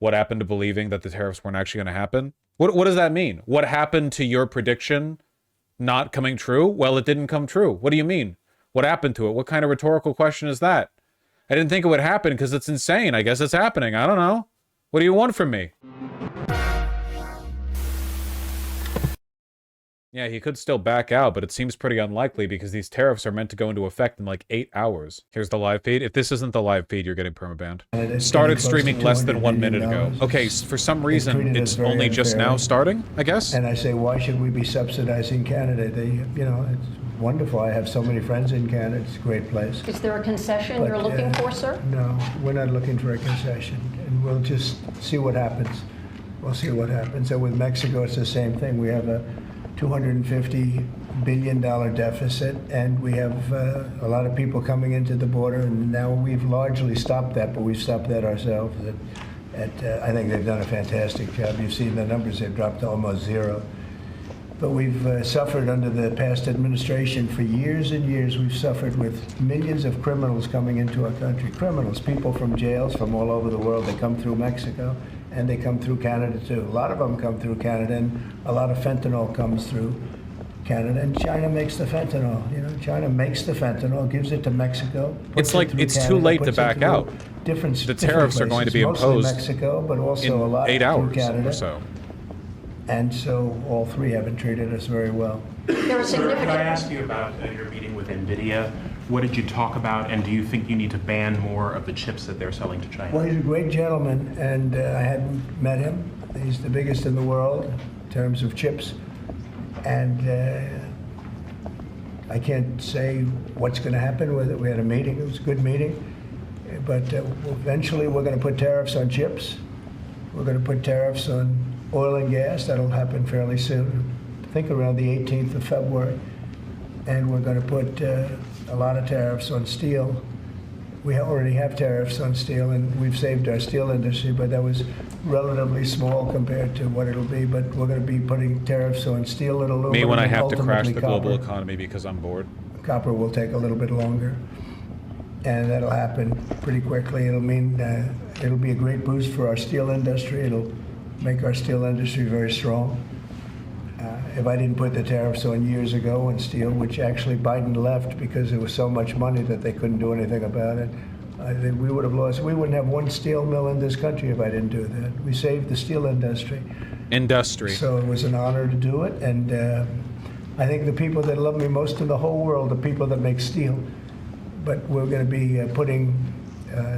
What happened to believing that the tariffs weren't actually going to happen? What does that mean? What happened to your prediction not coming true? Well, it didn't come true. What do you mean? What happened to it? What kind of rhetorical question is that? I didn't think it would happen because it's insane. I guess it's happening. I don't know. What do you want from me? Yeah, he could still back out, but it seems pretty unlikely because these tariffs are meant to go into effect in like 8 hours. Here's the live feed. If this isn't the live feed, you're getting permabanned. Started streaming less than 1 minute ago. Okay, for some reason, it's only just now starting, I guess? And I say, why should we be subsidizing Canada? It's wonderful. I have so many friends in Canada. It's a great place. Is there a concession you're looking for, sir? No, we're not looking for a concession. And we'll just see what happens. We'll see what happens. And with Mexico, it's the same thing. We have a $250 billion deficit, and we have a lot of people coming into the border, and now we've largely stopped that, but we've stopped that ourselves. I think they've done a fantastic job. You've seen the numbers, they've dropped to almost zero. But we've suffered under the past administration for years and years. We've suffered with millions of criminals coming into our country. Criminals, people from jails from all over the world. They come through Mexico, and they come through Canada too. A lot of them come through Canada, and a lot of fentanyl comes through Canada, and China makes the fentanyl. China makes the fentanyl, gives it to Mexico. It's like it's Canada, too late to back out. The tariffs are going to be imposed Mexico, but also a lot 8 hours Canada. or so. And so all three haven't treated us very well. There are significant. Could I ask you about your meeting with NVIDIA? What did you talk about, and do you think you need to ban more of the chips that they're selling to China? Well, he's a great gentleman, and I hadn't met him. He's the biggest in the world in terms of chips. And I can't say what's going to happen with it. We had a meeting. It was a good meeting. But eventually we're going to put tariffs on chips. We're going to put tariffs on oil and gas. That'll happen fairly soon. I think around the 18th of February. And we're going to put a lot of tariffs on steel. We already have tariffs on steel, and we've saved our steel industry, but that was relatively small compared to what it'll be. But we're going to be putting tariffs on steel and aluminum. Me when I have to crash the copper. global economy because I'm bored. Copper will take a little bit longer, and that'll happen pretty quickly. It'll mean it'll be a great boost for our steel industry. It'll make our steel industry very strong. If I didn't put the tariffs on years ago on steel, which actually Biden left because there was so much money that they couldn't do anything about it, we would have lost. We wouldn't have one steel mill in this country if I didn't do that. We saved the steel industry. So it was an honor to do it, and I think the people that love me most in the whole world are people that make steel. But we're going to be putting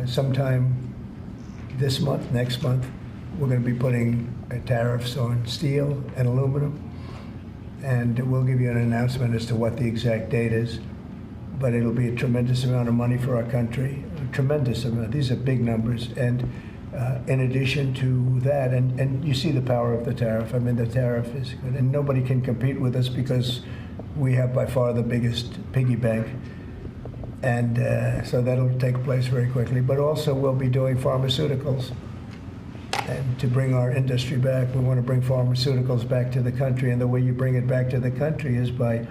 sometime this month, next month, we're going to be putting tariffs on steel and aluminum. And we'll give you an announcement as to what the exact date is. But it'll be a tremendous amount of money for our country, a tremendous amount. These are big numbers. And in addition to that, and you see the power of the tariff. I mean, the tariff is good. And nobody can compete with us because we have by far the biggest piggy bank. And so that'll take place very quickly. But also we'll be doing pharmaceuticals. And to bring our industry back, we want to bring pharmaceuticals back to the country. And the way you bring it back to the country is by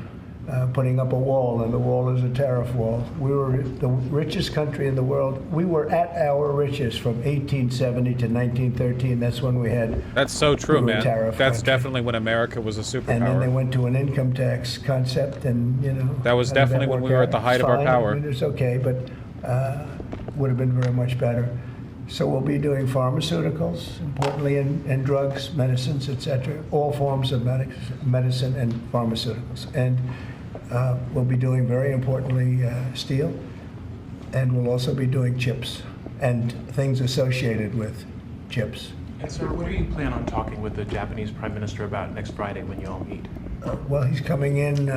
putting up a wall, and the wall is a tariff wall. We were the richest country in the world. We were at our richest from 1870 to 1913. That's when we had. That's so true, man. Tariff That's country. Definitely when America was a superpower. And then they went to an income tax concept, and That was definitely when we were at the height of our power. I mean, it's okay, but would have been very much better. So we'll be doing pharmaceuticals, importantly, and drugs, medicines, etc., all forms of medicine and pharmaceuticals. And we'll be doing, very importantly, steel, and we'll also be doing chips and things associated with chips. And sir, what do you plan on talking with the Japanese Prime Minister about next Friday when you all meet? Well, he's coming in,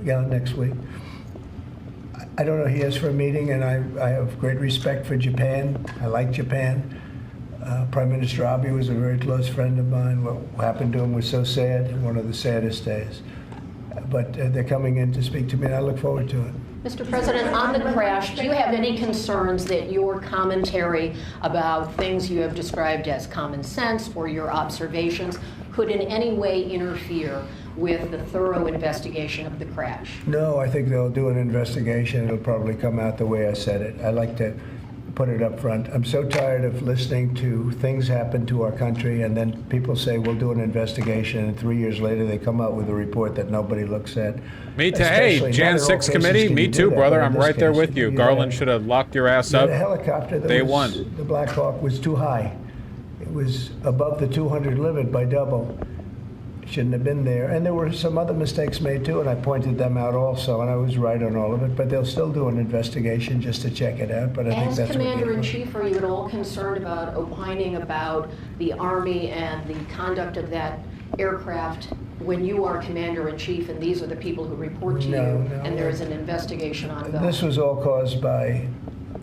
next week. I don't know, he asked for a meeting, and I have great respect for Japan. I like Japan. Prime Minister Abe was a very close friend of mine. What happened to him was so sad, one of the saddest days. But they're coming in to speak to me, and I look forward to it. Mr. President, on the crash, do you have any concerns that your commentary about things you have described as common sense or your observations could in any way interfere with the thorough investigation of the crash? No, I think they'll do an investigation. It'll probably come out the way I said it. I like to put it up front. I'm so tired of listening to things happen to our country, and then people say we'll do an investigation, and 3 years later they come out with a report that nobody looks at. Me too. Hey, Jan 6 committee, me too, brother. I'm right there with you. Garland should have locked your ass up. The helicopter, Day one. The Black Hawk was too high. It was above the 200 limit by double. Shouldn't have been there. And there were some other mistakes made too, and I pointed them out also, and I was right on all of it. But they'll still do an investigation just to check it out. But I think As that's Commander-in-Chief, are you at all concerned about opining about the Army and the conduct of that aircraft when you are Commander-in-Chief and these are the people who report to you, and there is an investigation ongoing? This was all caused by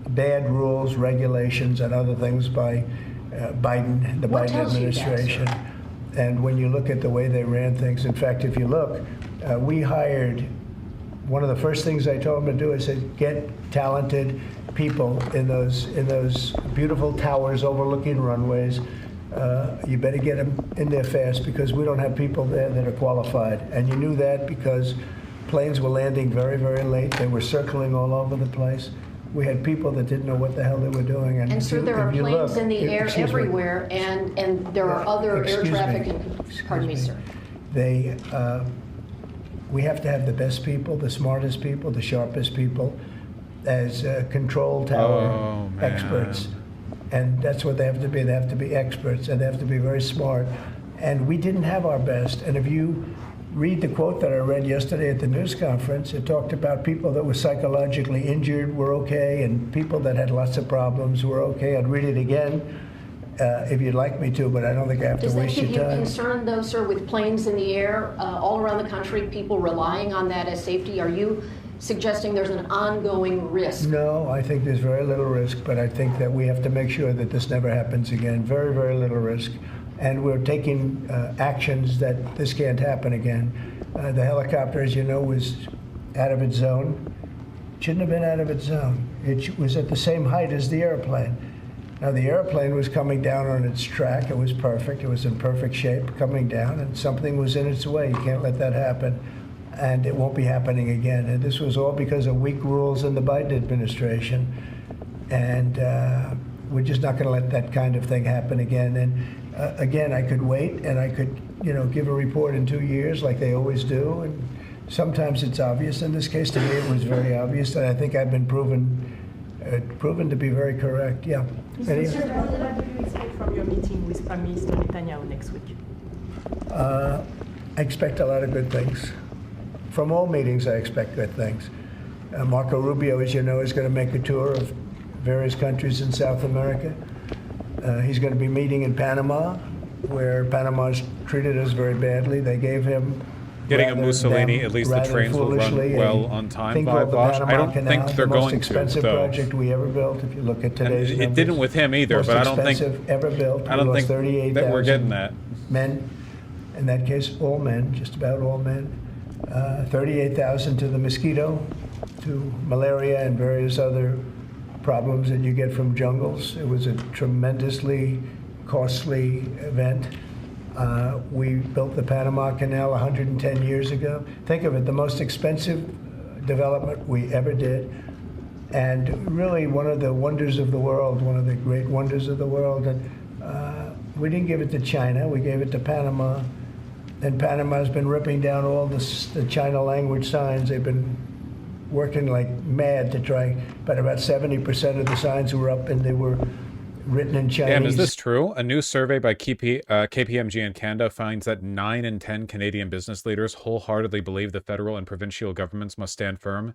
bad rules, regulations, and other things by Biden, the What Biden tells you that, administration. sir? And when you look at the way they ran things, in fact, if you look, we hired, one of the first things I told them to do is say, get talented people in those beautiful towers overlooking runways. You better get them in there fast because we don't have people there that are qualified. And you knew that because planes were landing very, very late. They were circling all over the place. We had people that didn't know what the hell they were doing. And so there are planes in the air everywhere, and there are other air traffic. Pardon me, sir. We have to have the best people, the smartest people, the sharpest people as control tower experts. And that's what they have to be. They have to be experts, and they have to be very smart. And we didn't have our best. And if you read the quote that I read yesterday at the news conference, it talked about people that were psychologically injured were okay, and people that had lots of problems were okay. I'd read it again if you'd like me to, but I don't think I have to waste your time. Does that give you concern, though, sir, with planes in the air all around the country, people relying on that as safety? Are you suggesting there's an ongoing risk? No, I think there's very little risk, but I think that we have to make sure that this never happens again. Very, very little risk. And we're taking actions that this can't happen again. The helicopter, as you know, was out of its zone. Shouldn't have been out of its zone. It was at the same height as the airplane. Now, the airplane was coming down on its track. It was perfect. It was in perfect shape coming down, and something was in its way. You can't let that happen, and it won't be happening again. And this was all because of weak rules in the Biden administration. And we're just not going to let that kind of thing happen again. And again, I could wait, and I could, give a report in 2 years like they always do. And sometimes it's obvious. In this case, to me, it was very obvious, and I think I've been proven to be very correct. Yeah. Mr. President, what do you expect from your meeting with Prime Minister Netanyahu next week? I expect a lot of good things. From all meetings, I expect good things. Marco Rubio, as you know, is going to make a tour of various countries in South America. He's going to be meeting in Panama, where Panama's treated us very badly. They gave him getting a Mussolini, at least the trains will run well on time. I don't think they're going to, though. The most expensive project we ever built, if you look at today's numbers. It didn't with him either, but I don't think ever built. I don't think that we're getting that. Men, in that case, all men, just about all men. 38,000 to the mosquito, to malaria and various other problems that you get from jungles. It was a tremendously costly event. We built the Panama Canal 110 years ago. Think of it, the most expensive development we ever did, and really one of the wonders of the world, one of the great wonders of the world. And we didn't give it to China, we gave it to Panama. And Panama's been ripping down all the China language signs. They've been working like mad to try, but about 70% of the signs were up, and they were written in Chinese. Damn, is this true? A new survey by KPMG in Canada finds that 9 in 10 Canadian business leaders wholeheartedly believe the federal and provincial governments must stand firm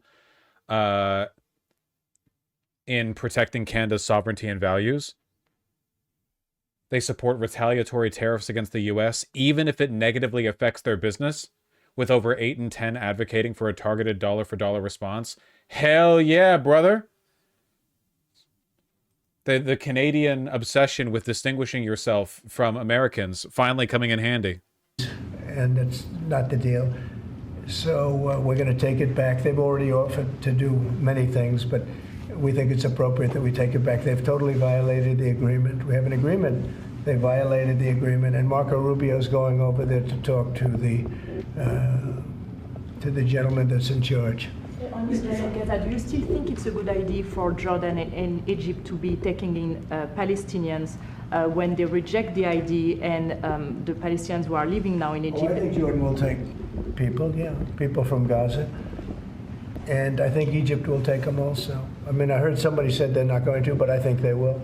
in protecting Canada's sovereignty and values. They support retaliatory tariffs against the U.S., even if it negatively affects their business, with over 8 in 10 advocating for a targeted dollar-for-dollar response. Hell yeah, brother! The Canadian obsession with distinguishing yourself from Americans finally coming in handy. And that's not the deal. So we're going to take it back. They've already offered to do many things, but we think it's appropriate that we take it back. They've totally violated the agreement. We have an agreement. They violated the agreement, and Marco Rubio is going over there to talk to the gentleman that's in charge. On Gaza, do you still think it's a good idea for Jordan and Egypt to be taking in Palestinians when they reject the idea and the Palestinians who are living now in Egypt? I think Jordan will take people, people from Gaza. And I think Egypt will take them also. I mean, I heard somebody said they're not going to, but I think they will.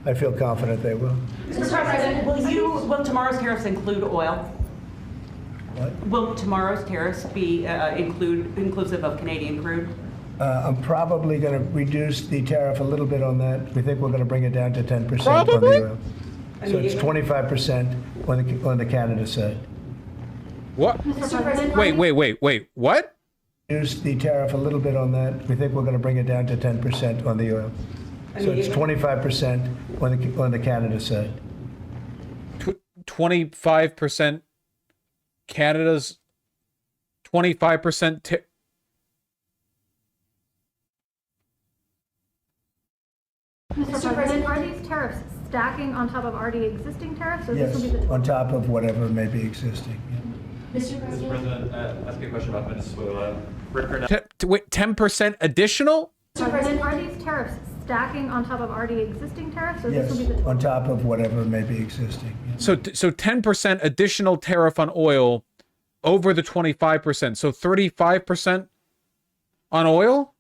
I feel confident they will. Mr. President, will tomorrow's tariffs include oil? What? Will tomorrow's tariffs be inclusive of Canadian crude? I'm probably going to reduce the tariff a little bit on that. We think we're going to bring it down to 10% on the oil. So it's 25% on the Canada side. What? Mr. President, Wait. What? Reduce the tariff a little bit on that. We think we're going to bring it down to 10% on the oil. So it's 25% on the Canada side. 25% Canada's 25% Mr. President, are these tariffs stacking on top of already existing tariffs? Or Yes, this will be the on top of whatever may be existing. Mr. President, ask you a question about Venezuela. wait, 10% additional? Mr. President, are these tariffs stacking on top of already existing tariffs? Or this Yes, will be the on top of whatever may be existing. So 10% additional tariff on oil over the 25%. So 35% on oil?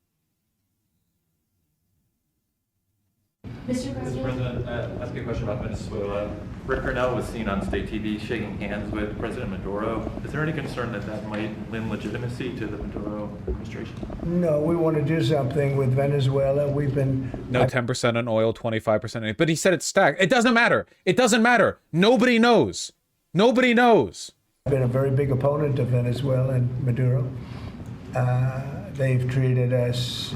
Mr. President, ask you a question about Venezuela. Rick Cornell was seen on state TV shaking hands with President Maduro. Is there any concern that that might lend legitimacy to the Maduro administration? No, we want to do something with Venezuela. We've been... No, 10% on oil, 25%. But he said it's stacked. It doesn't matter. It doesn't matter. Nobody knows. Nobody knows. I've been a very big opponent of Venezuela and Maduro. They've treated us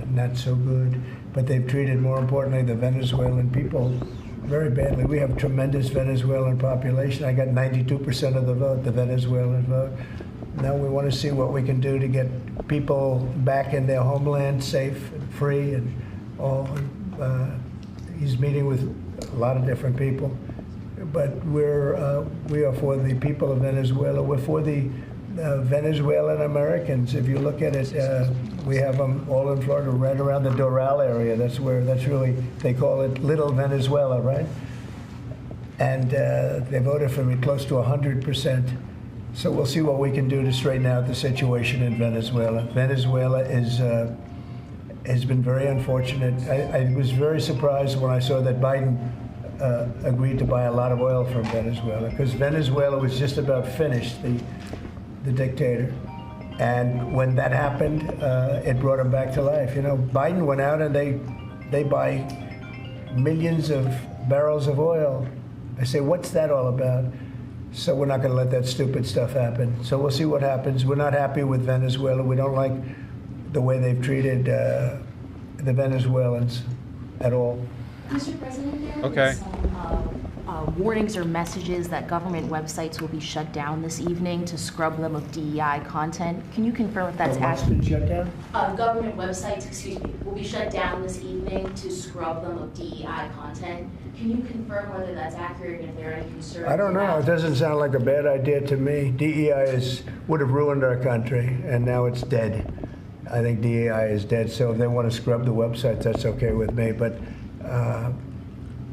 not so good, but they've treated, more importantly, the Venezuelan people very badly. We have tremendous Venezuelan population. I got 92% of the vote, the Venezuelan vote. Now we want to see what we can do to get people back in their homeland safe and free and all. He's meeting with a lot of different people. But we are for the people of Venezuela. We're for the Venezuelan Americans. If you look at it, we have them all in Florida, right around the Doral area. That's really, they call it Little Venezuela, right? And they voted for me close to 100%. So we'll see what we can do to straighten out the situation in Venezuela. Venezuela has been very unfortunate. I was very surprised when I saw that Biden agreed to buy a lot of oil from Venezuela, because Venezuela was just about finished, the dictator. And when that happened, it brought him back to life. You know, Biden went out and they buy millions of barrels of oil. I say, what's that all about? So we're not going to let that stupid stuff happen. So we'll see what happens. We're not happy with Venezuela. We don't like the way they've treated the Venezuelans at all. Mr. President, there Okay. was some warnings or messages that government websites will be shut down this evening to scrub them of DEI content. Can you confirm if that's What's accurate? been shut down? Government websites, will be shut down this evening to scrub them of DEI content. Can you confirm whether that's accurate and if there are any concerns? I don't know. about- It doesn't sound like a bad idea to me. DEI would have ruined our country, and now it's dead. I think DEI is dead. So if they want to scrub the websites, that's okay with me. But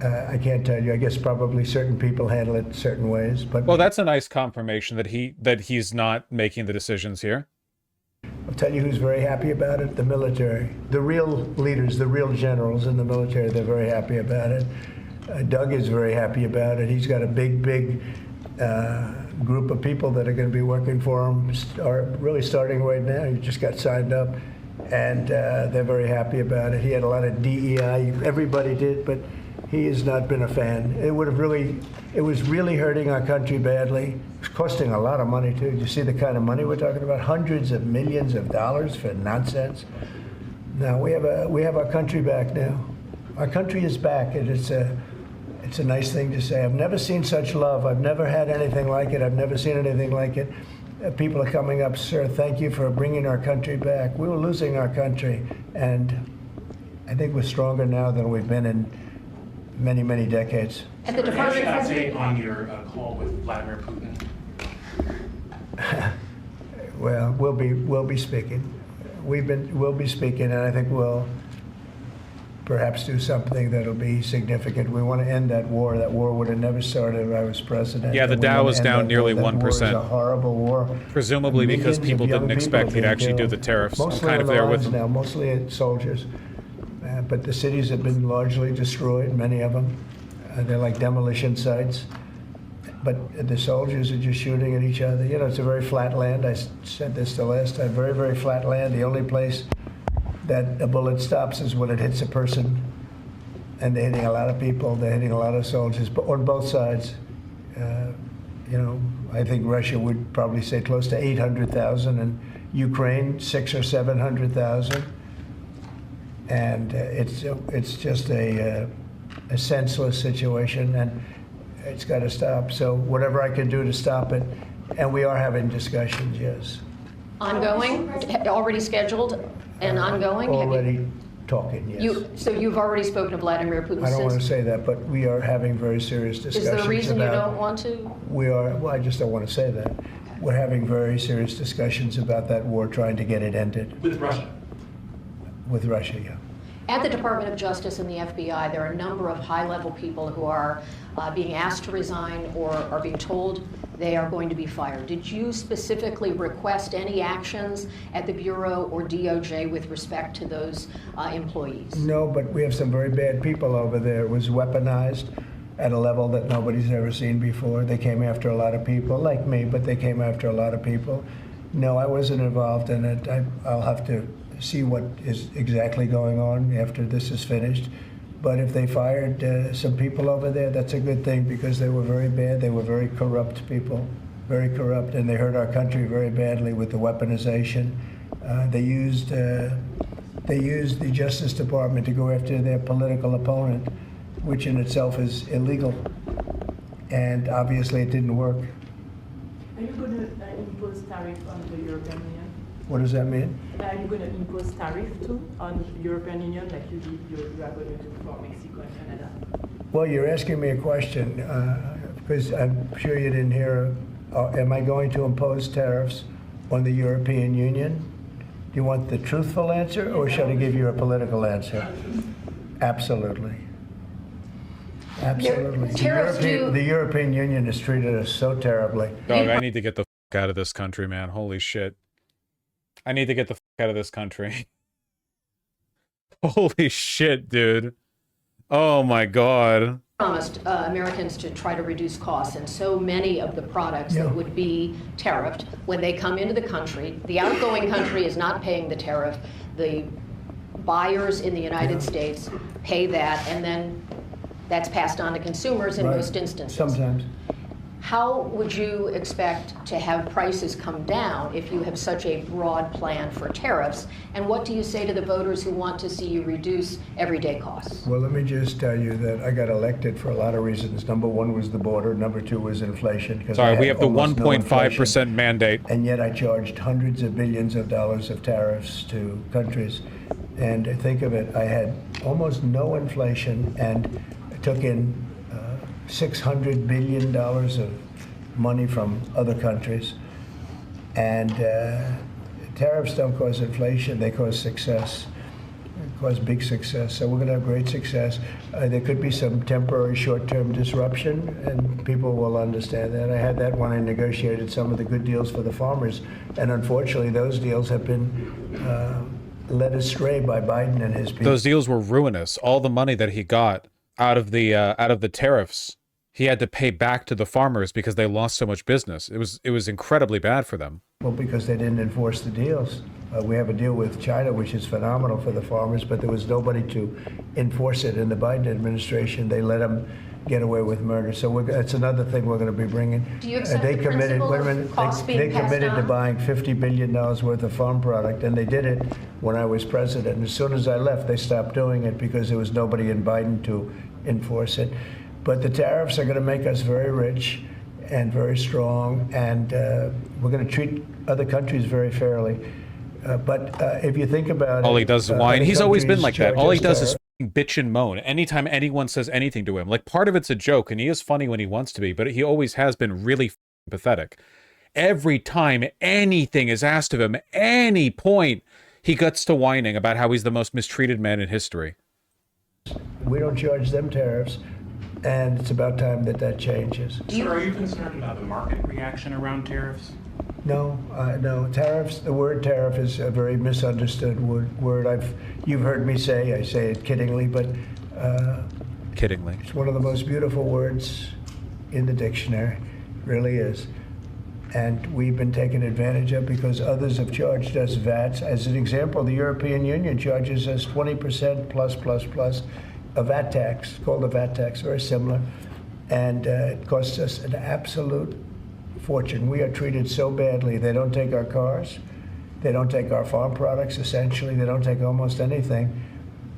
I can't tell you. I guess probably certain people handle it certain ways. But Well, that's a nice confirmation that he's not making the decisions here. I'll tell you who's very happy about it: the military, the real leaders, the real generals in the military. They're very happy about it. Doug is very happy about it. He's got a big group of people that are going to be working for him, really starting right now. He just got signed up, and they're very happy about it. He had a lot of DEI. Everybody did, but he has not been a fan. It was really hurting our country badly. It's costing a lot of money too. You see the kind of money we're talking about? Hundreds of millions of dollars for nonsense. Now we have our country back now. Our country is back, and it's a nice thing to say. I've never seen such love. I've never had anything like it. I've never seen anything like it. People are coming up, sir, thank you for bringing our country back. We were losing our country, and I think we're stronger now than we've been in many, many decades. At the Department of Update on your call with Vladimir Putin. Well, we'll be speaking. we'll be speaking, and I think we'll perhaps do something that'll be significant. We want to end that war. That war would have never started if I was president. Yeah, the Dow was down nearly 1%. That war is a horrible war. Presumably because people didn't expect he'd actually do the tariffs. I'm kind of there with them. Now, mostly soldiers. But the cities have been largely destroyed, many of them. They're like demolition sites. But the soldiers are just shooting at each other. You know, it's a very flat land. I said this the last time. Very, very flat land. The only place that a bullet stops is when it hits a person. And they're hitting a lot of people. They're hitting a lot of soldiers, but on both sides. You know, I think Russia would probably say close to 800,000, and Ukraine 600,000 or 700,000. And it's just a senseless situation, and it's got to stop. So whatever I can do to stop it, and we are having discussions, yes. Ongoing, already scheduled and ongoing? Already talking, yes. So you've already spoken to Vladimir Putin? I don't want to say that, but we are having very serious discussions. Is there a reason you don't want to? We are, well, I just don't want to say that. Okay. We're having very serious discussions about that war, trying to get it ended. With Russia? With Russia, yeah. At the Department of Justice and the FBI, there are a number of high-level people who are being asked to resign or are being told they are going to be fired. Did you specifically request any actions at the Bureau or DOJ with respect to those employees? No, but we have some very bad people over there. It was weaponized at a level that nobody's ever seen before. They came after a lot of people, like me, but they came after a lot of people. No, I wasn't involved in it. I'll have to see what is exactly going on after this is finished. But if they fired some people over there, that's a good thing, because they were very bad. They were very corrupt people, very corrupt, and they hurt our country very badly with the weaponization. They used the Justice Department to go after their political opponent, which in itself is illegal. And obviously it didn't work. Are you going to impose tariff on the European Union? What does that mean? Are you going to impose tariff too on European Union, like you are going to do for Mexico and Canada? Well, you're asking me a question because I'm sure you didn't hear. Am I going to impose tariffs on the European Union? Do you want the truthful answer, or should I give you a political answer? Absolutely. Absolutely. The European Union has treated us so terribly. Dog, I need to get the fuck out of this country, man. Holy shit. I need to get the fuck out of this country. Holy shit, dude. Oh my God. Promised Americans to try to reduce costs, and so many of the products that would be tariffed when they come into the country, the outgoing country is not paying the tariff. The buyers in the United States pay that, and then that's passed on to consumers in most instances. Sometimes. How would you expect to have prices come down if you have such a broad plan for tariffs? And what do you say to the voters who want to see you reduce everyday costs? Well, let me just tell you that I got elected for a lot of reasons. Number one was the border. Number two was inflation. Sorry, we have the 1.5% mandate. And yet I charged hundreds of billions of dollars of tariffs to countries. And think of it, I had almost no inflation and took in $600 billion of money from other countries. And tariffs don't cause inflation, they cause success. They cause big success. So we're going to have great success. There could be some temporary short-term disruption, and people will understand that. I had that when I negotiated some of the good deals for the farmers. And unfortunately, those deals have been led astray by Biden and his people. Those deals were ruinous. All the money that he got out of the tariffs, he had to pay back to the farmers because they lost so much business. It was incredibly bad for them. Well, because they didn't enforce the deals. We have a deal with China, which is phenomenal for the farmers, but there was nobody to enforce it in the Biden administration. They let them get away with murder. So that's another thing we're going to be bringing. Do you accept the principle of costs being passed on? They committed to buying $50 billion worth of farm product, and they did it when I was president. And as soon as I left, they stopped doing it because there was nobody in Biden to enforce it. But the tariffs are going to make us very rich and very strong, and we're going to treat other countries very fairly. But if you think about all he does is whine. He's always been like that. All he does is bitch and moan anytime anyone says anything to him. Like, part of it's a joke, and he is funny when he wants to be, but he always has been really pathetic. Every time anything is asked of him, any point, he gets to whining about how he's the most mistreated man in history. We don't charge them tariffs, and it's about time that that changes. Sir, are you concerned about the market reaction around tariffs? No, no. Tariffs, the word tariff is a very misunderstood word. You've heard me say, I say it kiddingly, but Kiddingly. it's one of the most beautiful words in the dictionary, really is. And we've been taken advantage of because others have charged us VATs. As an example, the European Union charges us 20% plus a VAT tax, called a VAT tax, very similar. And it costs us an absolute fortune. We are treated so badly. They don't take our cars. They don't take our farm products, essentially. They don't take almost anything.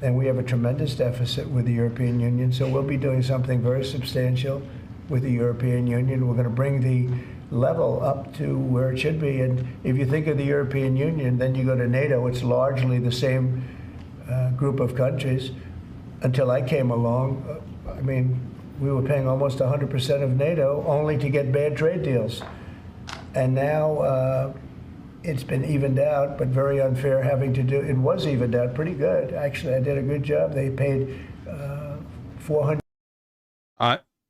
And we have a tremendous deficit with the European Union. So we'll be doing something very substantial with the European Union. We're going to bring the level up to where it should be. And if you think of the European Union, then you go to NATO. It's largely the same group of countries. Until I came along, I mean, we were paying almost 100% of NATO only to get bad trade deals. And now it's been evened out, but very unfair having to do, it was evened out pretty good. Actually, I did a good job. They paid $400.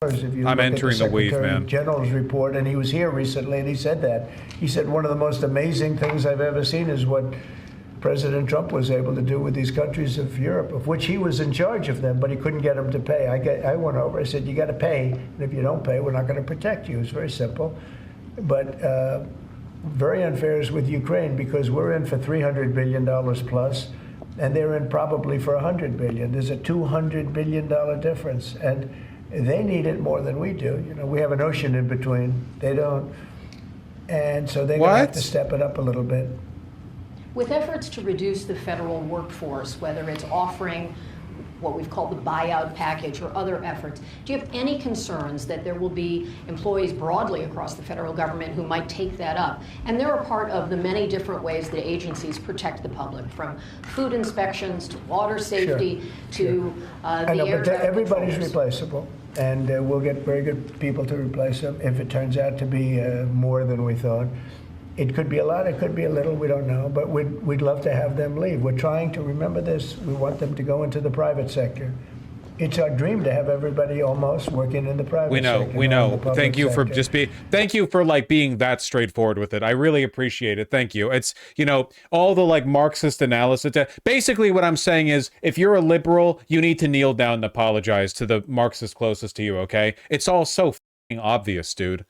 If you I'm look entering at the weave, man. General's report, and he was here recently, and he said that. He said one of the most amazing things I've ever seen is what President Trump was able to do with these countries of Europe, of which he was in charge of them, but he couldn't get them to pay. I went over, I said, you got to pay, and if you don't pay, we're not going to protect you. It's very simple. But very unfair is with Ukraine, because we're in for $300 billion plus, and they're in probably for $100 billion. There's a $200 billion difference, and they need it more than we do. You know, we have an ocean in between. They don't. And so they're going to have to step it up a little bit. With efforts to reduce the federal workforce, whether it's offering what we've called the buyout package or other efforts, do you have any concerns that there will be employees broadly across the federal government who might take that up? And they're a part of the many different ways that agencies protect the public, from food inspections to water safety to I know, the air but traffic everybody's controllers. Replaceable, and we'll get very good people to replace them if it turns out to be more than we thought. It could be a lot, it could be a little, we don't know, but we'd love to have them leave. We're trying to remember this. We want them to go into the private sector. It's our dream to have everybody almost working in the private sector. We know. Thank you for sector. thank you for like being that straightforward with it. I really appreciate it. Thank you. It's, you know, all the like Marxist analysis. Basically what I'm saying is, if you're a liberal, you need to kneel down and apologize to the Marxist closest to you, okay? It's all so f***ing obvious, dude.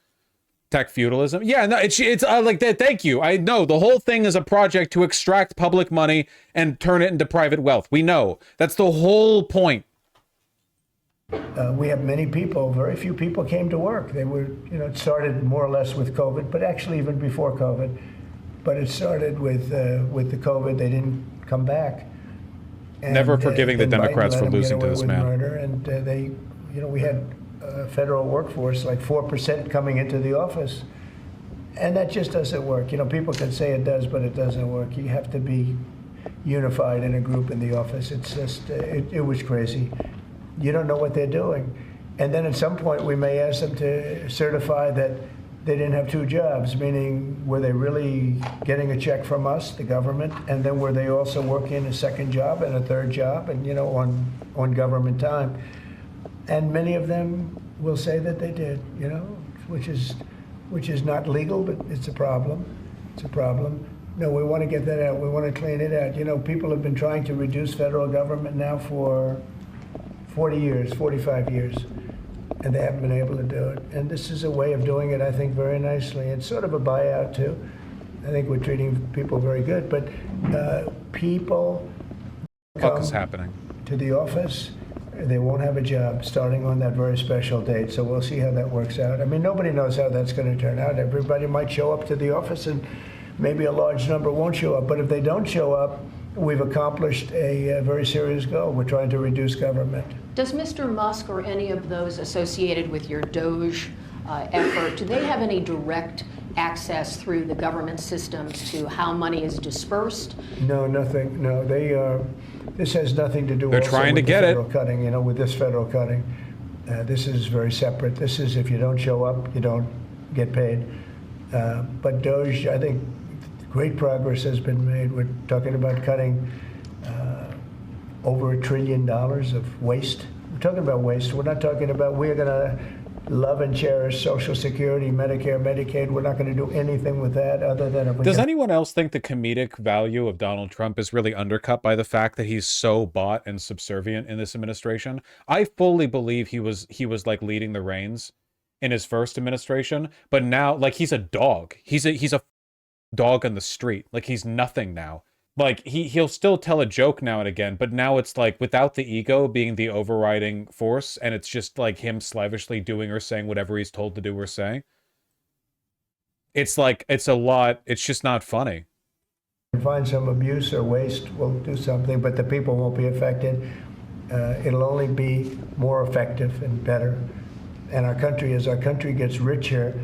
Tech feudalism. Yeah, no, it's like that. Thank you. I know the whole thing is a project to extract public money and turn it into private wealth. We know. That's the whole point. We have many people, very few people came to work. They were, you know, it started more or less with COVID, but actually even before COVID. But it started with the COVID. They didn't come back. And, Never forgiving the Democrats for losing to this man. Murder, and they, you know, we had federal workforce like 4% coming into the office, and that just doesn't work. You know, people can say it does, but it doesn't work. You have to be unified in a group in the office. It's just it was crazy. You don't know what they're doing, and then at some point we may ask them to certify that they didn't have two jobs, meaning were they really getting a check from us, the government, and then were they also working a second job and a third job, and, you know, on government time. And many of them will say that they did, you know, which is not legal, but it's a problem. It's a problem. No, we want to get that out. We want to clean it out. You know, people have been trying to reduce federal government now for 40 years, 45 years, and they haven't been able to do it. And this is a way of doing it, I think, very nicely. It's sort of a buyout, too. I think we're treating people very good. But people What is happening to the office, they won't have a job starting on that very special date. So we'll see how that works out. I mean, nobody knows how that's going to turn out. Everybody might show up to the office, and maybe a large number won't show up. But if they don't show up, we've accomplished a very serious goal. We're trying to reduce government. Does Mr. Musk or any of those associated with your DOGE effort, do they have any direct access through the government systems to how money is dispersed? No, nothing. No, they. This has nothing to do. They're also trying to with get the it. federal cutting. You know, with this federal cutting, this is very separate. This is if you don't show up, you don't get paid. But DOGE, I think, great progress has been made. We're talking about cutting over $1 trillion of waste. We're talking about waste. We're not talking about we're going to love and cherish Social Security, Medicare, Medicaid. We're not going to do anything with that other than if we Does can. anyone else think the comedic value of Donald Trump is really undercut by the fact that he's so bought and subservient in this administration? I fully believe he was like leading the reins in his first administration, but now like he's a dog. He's a dog on the street. Like he's nothing now. Like he'll still tell a joke now and again, but now it's like without the ego being the overriding force, and it's just like him slavishly doing or saying whatever he's told to do or say. It's like, it's a lot, it's just not funny. Find some abuse or waste, we'll do something, but the people won't be affected. It'll only be more effective and better. And our country, as our country gets richer,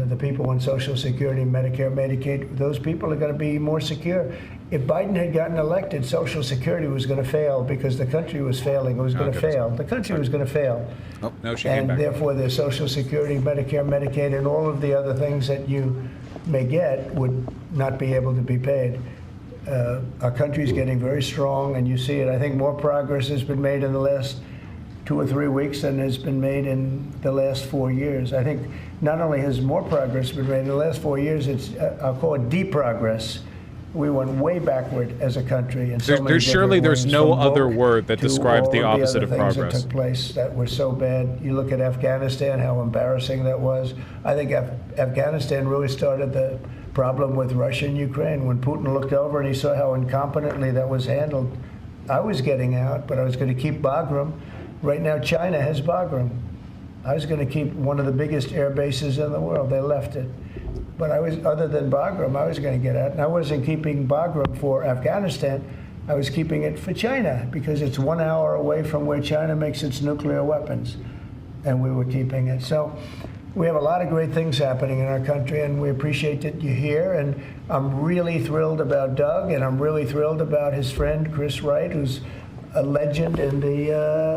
the people on Social Security, Medicare, Medicaid, those people are going to be more secure. If Biden had gotten elected, Social Security was going to fail because the country was failing. It was going to fail. The country was going to fail. Oh, no, she came back. And therefore, the Social Security, Medicare, Medicaid, and all of the other things that you may get would not be able to be paid. Our country is getting very strong, and you see it. I think more progress has been made in the last 2 or 3 weeks than has been made in the last 4 years. I think not only has more progress been made in the last 4 years, it's I'll call it deprogress. We went way backward as a country. And so there's surely there's no other word that describes the opposite of progress. That took place that were so bad. You look at Afghanistan, how embarrassing that was. I think Afghanistan really started the problem with Russia and Ukraine. When Putin looked over and he saw how incompetently that was handled, I was getting out, but I was going to keep Bagram. Right now, China has Bagram. I was going to keep one of the biggest air bases in the world. They left it. But I was, other than Bagram, I was going to get out. And I wasn't keeping Bagram for Afghanistan. I was keeping it for China because it's 1 hour away from where China makes its nuclear weapons. And we were keeping it. So we have a lot of great things happening in our country, and we appreciate that you're here. And I'm really thrilled about Doug, and I'm really thrilled about his friend, Chris Wright, who's a legend in the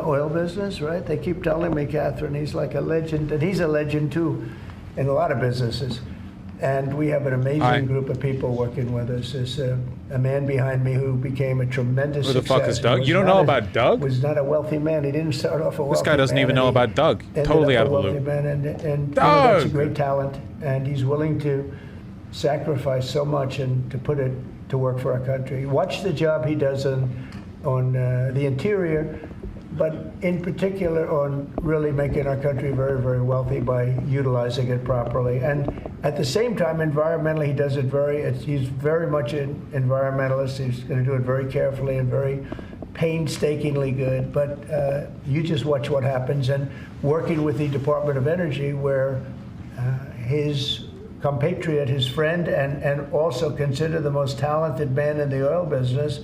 oil business, right? They keep telling me, Catherine, he's like a legend, and he's a legend too in a lot of businesses. And we have an amazing group of people working with us. There's a man behind me who became a tremendous success. Who the fuck is Doug? You don't know about Doug? Was not a wealthy man. He didn't start off a wealthy man. This guy doesn't even know about Doug. Totally out of the loop. And that's a great talent, and he's willing to sacrifice so much and to put it to work for our country. Watch the job he does on the interior, but in particular on really making our country very, very wealthy by utilizing it properly. And at the same time, environmentally, he does it he's very much an environmentalist. He's going to do it very carefully and very painstakingly good. But you just watch what happens. And working with the Department of Energy, where his compatriot, his friend, and also considered the most talented man in the oil business,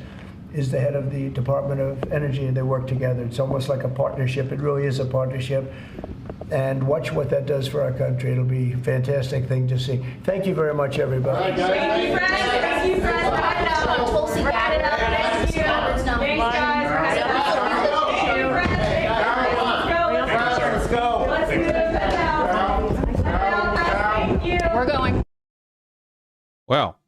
is the head of the Department of Energy, and they work together. It's almost like a partnership. It really is a partnership. And watch what that does for our country. It'll be a fantastic thing to see. Thank you very much, everybody. Thank you, Fred. Thank you, Fred. Tulsi got it up. Thank you. Thanks, guys. Let's go. Let's do this now. Thank you. We're going. Well,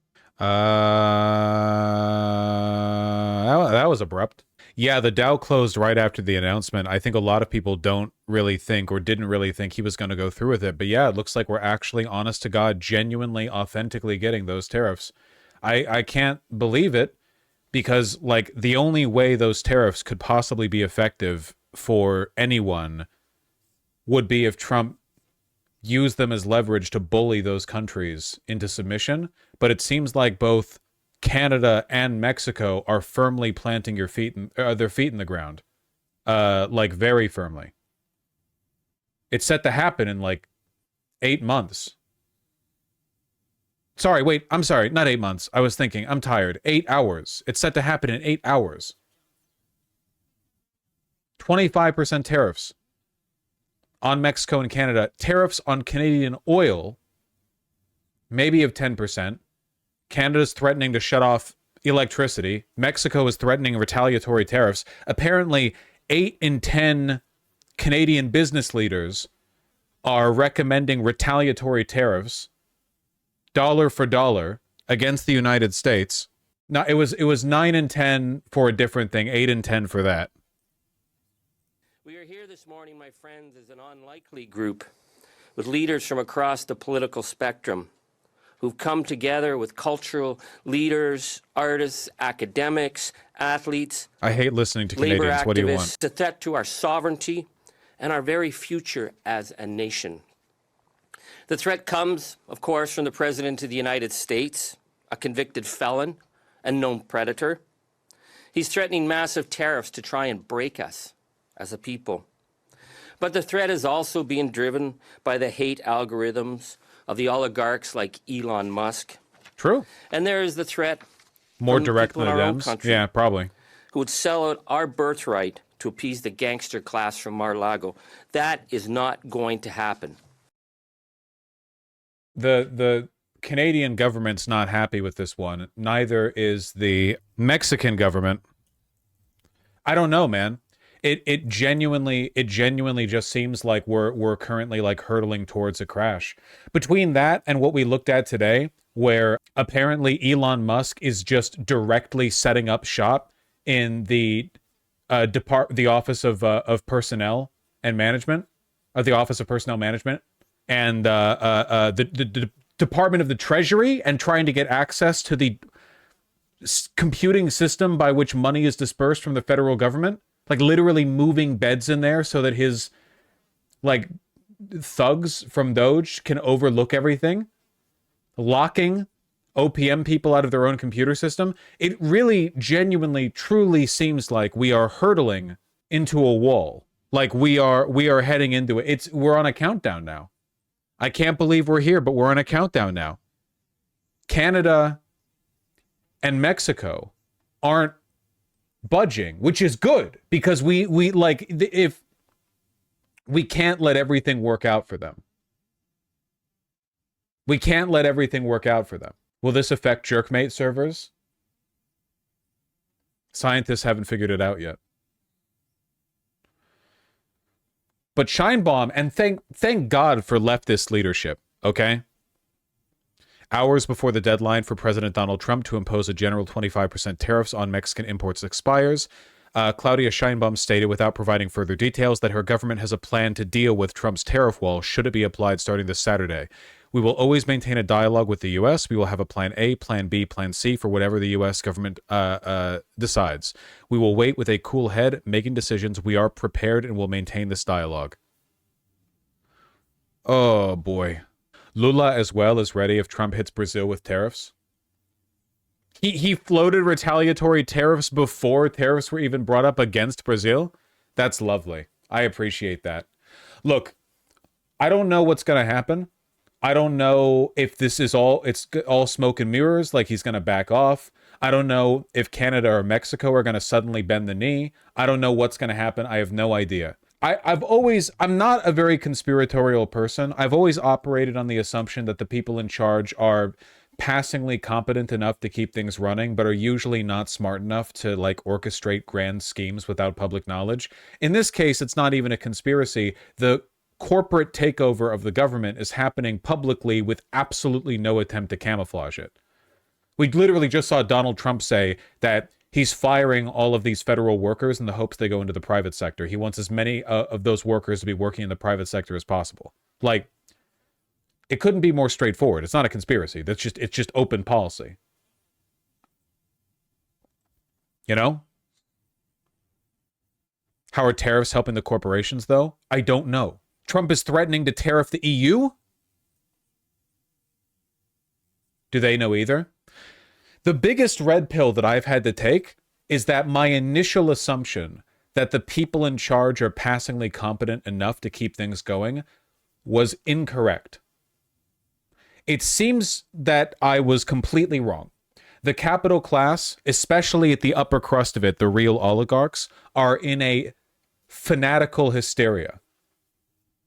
that was abrupt. Yeah, the Dow closed right after the announcement. I think a lot of people don't really think or didn't really think he was going to go through with it. But yeah, it looks like we're actually, honest to God, genuinely, authentically getting those tariffs. I can't believe it because, like, the only way those tariffs could possibly be effective for anyone would be if Trump used them as leverage to bully those countries into submission. But it seems like both Canada and Mexico are firmly planting their feet in the ground, like very firmly. It's set to happen in like 8 months. Sorry, wait, I'm sorry, not 8 months. I was thinking, I'm tired. 8 hours. It's set to happen in 8 hours. 25% tariffs on Mexico and Canada. Tariffs on Canadian oil, maybe of 10%. Canada's threatening to shut off electricity. Mexico is threatening retaliatory tariffs. Apparently, 8 in 10 Canadian business leaders are recommending retaliatory tariffs, dollar for dollar, against the United States. No, it was 9 and 10 for a different thing, 8 and 10 for that. We are here this morning, my friends, as an unlikely group with leaders from across the political spectrum who've come together with cultural leaders, artists, academics, athletes. I hate listening to labor Canadians. What do you want? activists, a threat to our sovereignty and our very future as a nation. The threat comes, of course, from the President of the United States, a convicted felon and known predator. He's threatening massive tariffs to try and break us as a people. But the threat is also being driven by the hate algorithms of the oligarchs like Elon Musk. True. And there is the threat More from direct people than in the our own Dems. country Yeah, probably. who would sell out our birthright to appease the gangster class from Mar-a-Lago. That is not going to happen. The Canadian government's not happy with this one. Neither is the Mexican government. I don't know, man. It genuinely just seems like we're currently like hurtling towards a crash. Between that and what we looked at today, where apparently Elon Musk is just directly setting up shop in the Office of Personnel and Management, of the Office of Personnel Management, and the Department of the Treasury, and trying to get access to the computing system by which money is dispersed from the federal government, like literally moving beds in there so that his like thugs from DOGE can overlook everything, locking OPM people out of their own computer system. It really genuinely truly seems like we are hurtling into a wall. Like we are heading into it. We're on a countdown now. I can't believe we're here, but we're on a countdown now. Canada and Mexico aren't budging, which is good, because we like, if we can't let everything work out for them. We can't let everything work out for them. Will this affect Jerkmate servers? Scientists haven't figured it out yet. But Scheinbaum, and thank God for leftist leadership, okay? Hours before the deadline for President Donald Trump to impose a general 25% tariffs on Mexican imports expires, Claudia Scheinbaum stated, without providing further details, that her government has a plan to deal with Trump's tariff wall should it be applied starting this Saturday. We will always maintain a dialogue with the U.S. We will have a plan A, plan B, plan C for whatever the U.S. government decides. We will wait with a cool head, making decisions. We are prepared and will maintain this dialogue. Oh, boy. Lula as well is ready if Trump hits Brazil with tariffs. He floated retaliatory tariffs before tariffs were even brought up against Brazil. That's lovely. I appreciate that. Look, I don't know what's going to happen. I don't know if this is all smoke and mirrors, like he's going to back off. I don't know if Canada or Mexico are going to suddenly bend the knee. I don't know what's going to happen. I have no idea. I'm not a very conspiratorial person. I've always operated on the assumption that the people in charge are passingly competent enough to keep things running, but are usually not smart enough to like orchestrate grand schemes without public knowledge. In this case, it's not even a conspiracy. The corporate takeover of the government is happening publicly with absolutely no attempt to camouflage it. We literally just saw Donald Trump say that he's firing all of these federal workers in the hopes they go into the private sector. He wants as many of those workers to be working in the private sector as possible. Like, it couldn't be more straightforward. It's not a conspiracy. It's just open policy. You know? How are tariffs helping the corporations, though? I don't know. Trump is threatening to tariff the EU? Do they know either? The biggest red pill that I've had to take is that my initial assumption that the people in charge are passingly competent enough to keep things going was incorrect. It seems that I was completely wrong. The capital class, especially at the upper crust of it, the real oligarchs, are in a fanatical hysteria.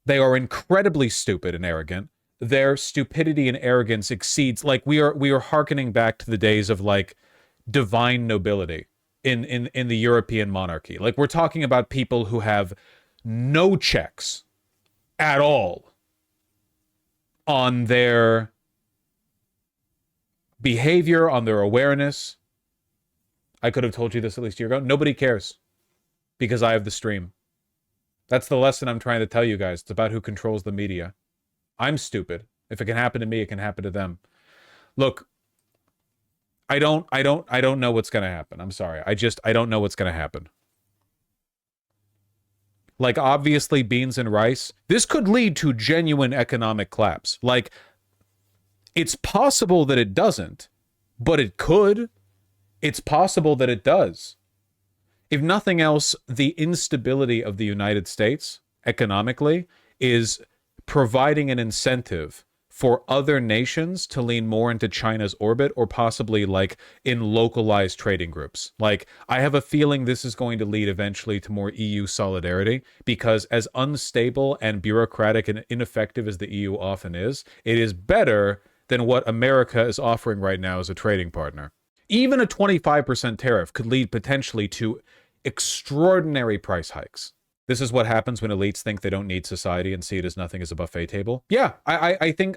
They are incredibly stupid and arrogant. Their stupidity and arrogance exceeds, like, we are hearkening back to the days of like divine nobility in the European monarchy. Like, we're talking about people who have no checks at all on their behavior, on their awareness. I could have told you this at least a year ago. Nobody cares because I have the stream. That's the lesson I'm trying to tell you guys. It's about who controls the media. I'm stupid. If it can happen to me, it can happen to them. Look, I don't know what's going to happen. I'm sorry. I don't know what's going to happen. Like, obviously, beans and rice, this could lead to genuine economic collapse. Like, it's possible that it doesn't, but it could. It's possible that it does. If nothing else, the instability of the United States economically is providing an incentive for other nations to lean more into China's orbit, or possibly like in localized trading groups. Like, I have a feeling this is going to lead eventually to more EU solidarity, because as unstable and bureaucratic and ineffective as the EU often is, it is better than what America is offering right now as a trading partner. Even a 25% tariff could lead potentially to extraordinary price hikes. This is what happens when elites think they don't need society and see it as nothing as a buffet table. Yeah, I think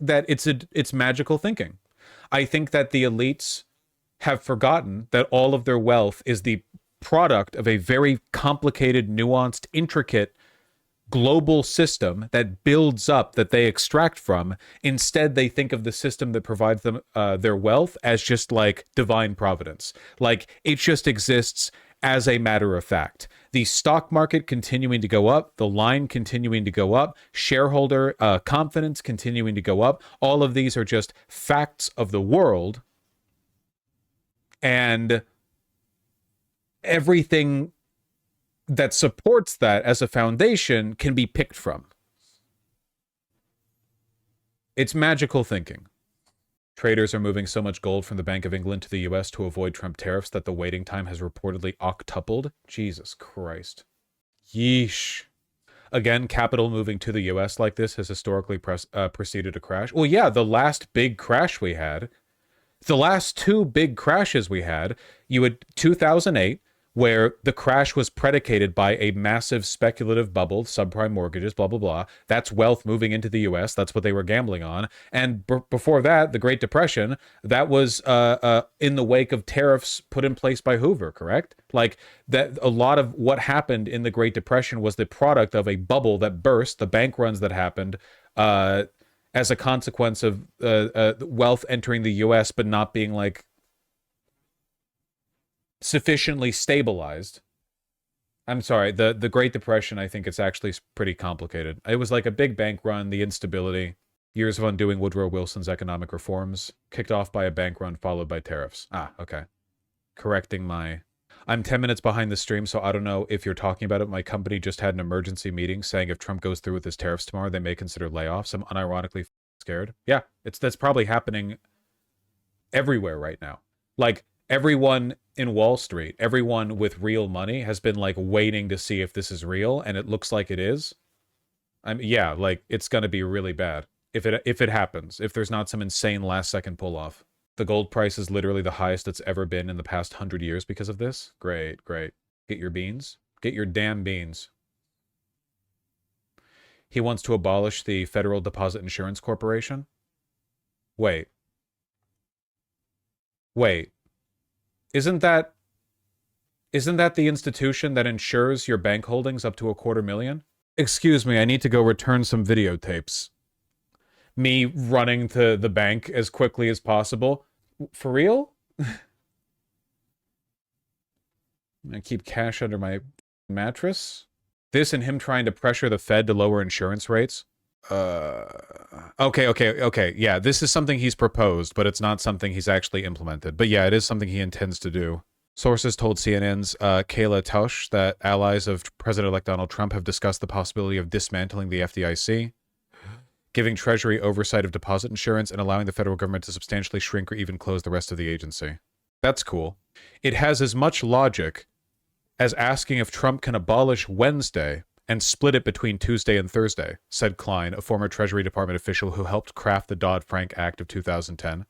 that it's magical thinking. I think that the elites have forgotten that all of their wealth is the product of a very complicated, nuanced, intricate global system that builds up, that they extract from. Instead, they think of the system that provides them their wealth as just like divine providence. Like, it just exists as a matter of fact. The stock market continuing to go up, the line continuing to go up, shareholder confidence continuing to go up. All of these are just facts of the world. And everything that supports that as a foundation can be picked from. It's magical thinking. Traders are moving so much gold from the Bank of England to the US to avoid Trump tariffs that the waiting time has reportedly octupled. Jesus Christ. Yeesh. Again, capital moving to the US like this has historically preceded a crash. Well, yeah, the last big crash we had, the last two big crashes we had, you had 2008, where the crash was predicated by a massive speculative bubble, subprime mortgages, blah, blah, blah. That's wealth moving into the U.S. That's what they were gambling on. And before that, the Great Depression, that was in the wake of tariffs put in place by Hoover, correct? Like, that a lot of what happened in the Great Depression was the product of a bubble that burst, the bank runs that happened, as a consequence of wealth entering the U.S. but not being like sufficiently stabilized. I'm sorry, the Great Depression, I think it's actually pretty complicated. It was like a big bank run, the instability, years of undoing Woodrow Wilson's economic reforms, kicked off by a bank run followed by tariffs. Ah, okay. Correcting my... I'm 10 minutes behind the stream, so I don't know if you're talking about it. My company just had an emergency meeting saying if Trump goes through with his tariffs tomorrow, they may consider layoffs. I'm unironically scared. Yeah, that's probably happening everywhere right now. Like, everyone in Wall Street, everyone with real money has been like waiting to see if this is real, and it looks like it is. Yeah, like, it's going to be really bad if it happens, if there's not some insane last second pull off. The gold price is literally the highest it's ever been in the past 100 years because of this. Great, great. Get your beans. Get your damn beans. He wants to abolish the Federal Deposit Insurance Corporation. Wait. Isn't that the institution that insures your bank holdings up to $250,000? Excuse me, I need to go return some videotapes. Me running to the bank as quickly as possible. For real? I keep cash under my mattress. This and him trying to pressure the Fed to lower insurance rates. Okay. Yeah, this is something he's proposed, but it's not something he's actually implemented. But yeah, it is something he intends to do. Sources told CNN's Kayla Tausch that allies of President-elect Donald Trump have discussed the possibility of dismantling the FDIC, giving Treasury oversight of deposit insurance, and allowing the federal government to substantially shrink or even close the rest of the agency. That's cool. It has as much logic as asking if Trump can abolish Wednesday and split it between Tuesday and Thursday, said Klein, a former Treasury Department official who helped craft the Dodd-Frank Act of 2010.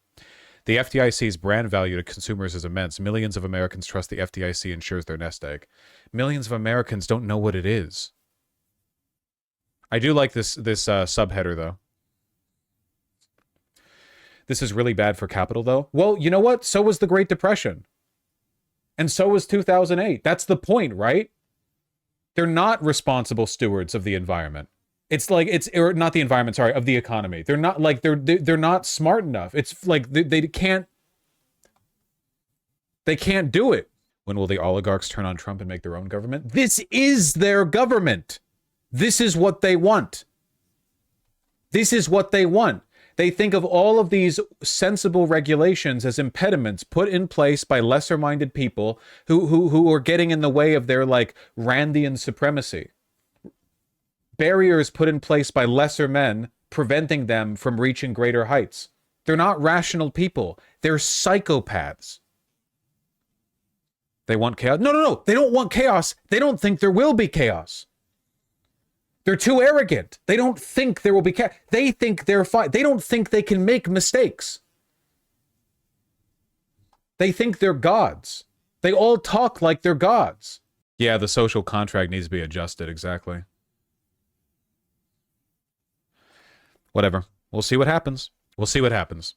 The FDIC's brand value to consumers is immense. Millions of Americans trust the FDIC insures their nest egg. Millions of Americans don't know what it is. I do like this subheader, though. This is really bad for capital, though. Well, you know what? So was the Great Depression. And so was 2008. That's the point, right? They're not responsible stewards of the environment. It's like, or not the environment, sorry, of the economy. They're not like, they're not smart enough. It's like they can't do it. When will the oligarchs turn on Trump and make their own government? This is their government. This is what they want. This is what they want. They think of all of these sensible regulations as impediments put in place by lesser-minded people who are getting in the way of their, like, Randian supremacy. Barriers put in place by lesser men, preventing them from reaching greater heights. They're not rational people. They're psychopaths. They want chaos. No. They don't want chaos. They don't think there will be chaos. They're too arrogant. They don't think there will be chaos. They think they're fine. They don't think they can make mistakes. They think they're gods. They all talk like they're gods. Yeah, the social contract needs to be adjusted. Exactly. Whatever. We'll see what happens. We'll see what happens.